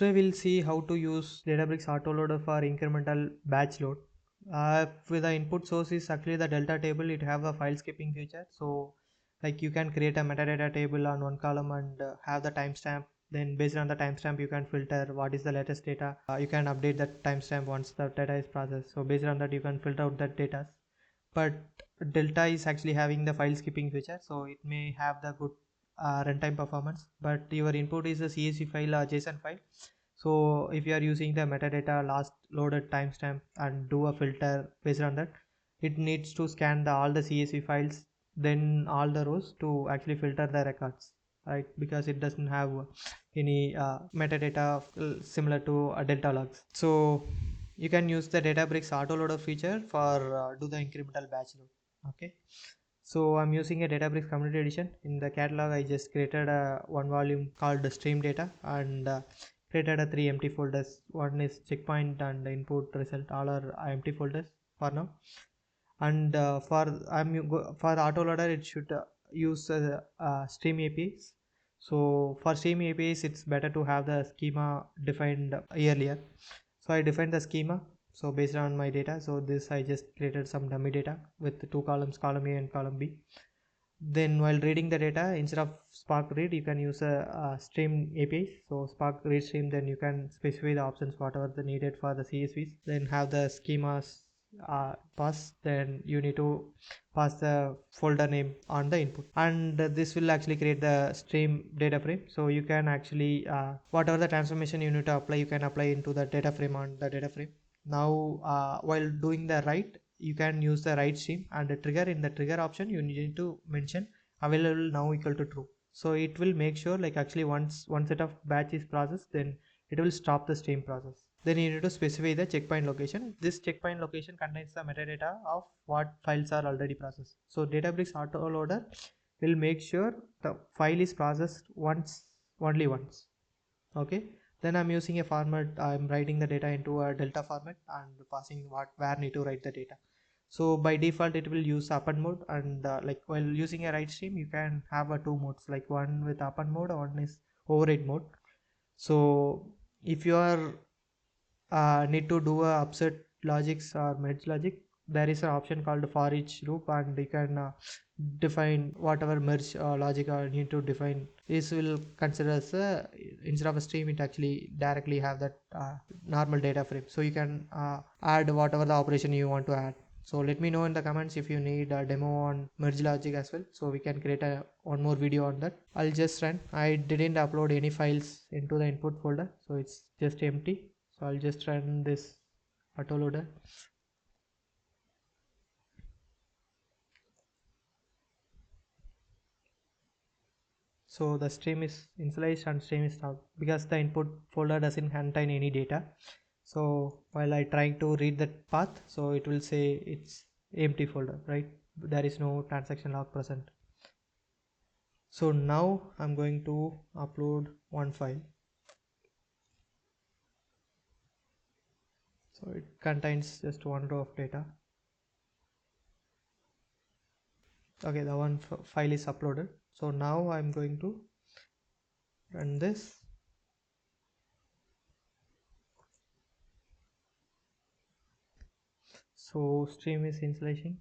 Today we'll see how to use Databricks Auto Loader for incremental batch load. With the input source is actually the delta table, it have a file skipping feature. So like you can create a metadata table on one column and have the timestamp. Then based on the timestamp you can filter what is the latest data. You can update that timestamp once the data is processed. So based on that you can filter out that data. But delta is actually having the file skipping feature, so it may have the good runtime performance, but your input is a CSV file or JSON file. So if you are using the metadata last loaded timestamp and do a filter based on that, it needs to scan all the CSV files, then all the rows to actually filter the records, right? Because it doesn't have any metadata similar to delta logs. So you can use the Databricks Auto Loader feature for do the incremental batch load. Okay, so I'm using a Databricks Community Edition. In the catalog I just created a one volume called the stream data and created a 3 empty folders. One is checkpoint and input result, all are empty folders for now. And for autoloader it should use stream APIs. So for stream APIs it's better to have the schema defined earlier. So I defined the schema. So based on my data, so this I just created some dummy data with two columns, column A and column B. Then while reading the data, instead of Spark read, you can use a stream API. So Spark read stream, then you can specify the options whatever the needed for the CSVs. Then have the schemas pass. Then you need to pass the folder name on the input, and this will actually create the stream data frame. So you can actually whatever the transformation you need to apply, you can apply into the data frame on the data frame. Now while doing the write, you can use the write stream, and the trigger, in the trigger option you need to mention available now equal to true. So it will make sure like actually once one set of batch is processed, then it will stop the stream process. Then you need to specify the checkpoint location. This checkpoint location contains the metadata of what files are already processed. So Databricks Auto Loader will make sure the file is processed once, only once. Okay, then I'm using a format. I'm writing the data into a delta format and passing where need to write the data. So by default it will use append mode, and like while using a write stream you can have a two modes, like one with append mode, one is override mode. So if you are need to do a upset logics or merge logic, there is an option called for each loop, and you can define whatever merge logic you need to define. This will consider as instead of a stream, it actually directly have that normal data frame, so you can add whatever the operation you want to add. So let me know in the comments if you need a demo on merge logic as well, so we can create one more video on that. I'll just run. I didn't upload any files into the input folder, so it's just empty. So I'll just run this autoloader. So the stream is initialized and stream is stopped because the input folder doesn't contain any data. So while I trying to read that path, so it will say it's empty folder, right? There is no transaction log present. So now I'm going to upload one file. So it contains just one row of data. Okay, the one file is uploaded. So now I'm going to run this. So stream is initializing.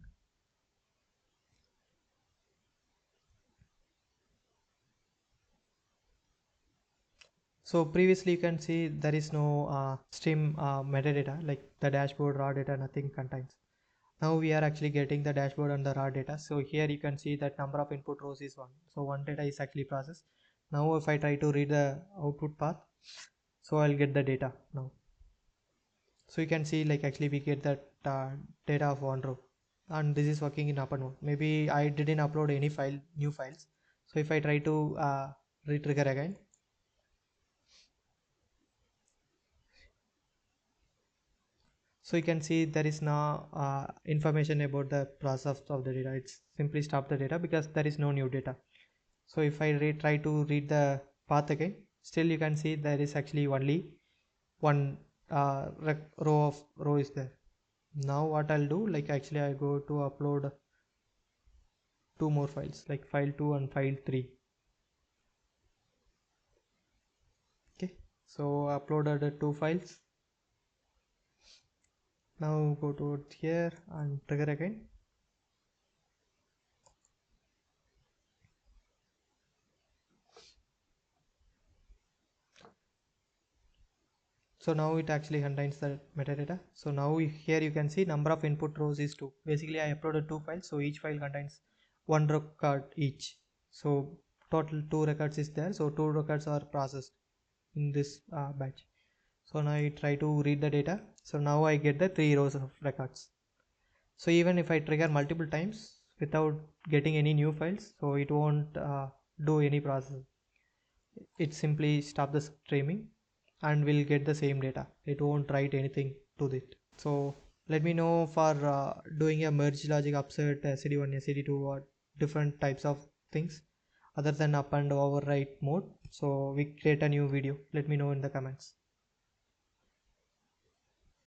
So previously you can see there is no stream metadata, like the dashboard, raw data, nothing contains. Now we are actually getting the dashboard and the raw data. So here you can see that number of input rows is 1. So one data is actually processed. Now if I try to read the output path, so I'll get the data now. So you can see like actually we get that data of one row, and this is working in append mode. Maybe I didn't upload any new files. So if I try to re-trigger again, so you can see there is no information about the process of the data. It's simply stop the data because there is no new data. So if I try to read the path again, still you can see there is actually only one row is there. Now what I'll do, like actually I go to upload two more files, like file 2 and file 3. Okay, So uploaded the 2 files. Now go to here and trigger again. So now it actually contains the metadata. So now here you can see number of input rows is 2. Basically I uploaded 2 files, so each file contains 1 record each. So total 2 records is there. So 2 records are processed in this batch. So now I try to read the data. So now I get the 3 rows of records. So even if I trigger multiple times without getting any new files, so it won't do any processing. It simply stop the streaming and will get the same data. It won't write anything to it. So let me know for doing a merge logic upset SED1 SED2 or different types of things other than up and overwrite mode. So we create a new video. Let me know in the comments.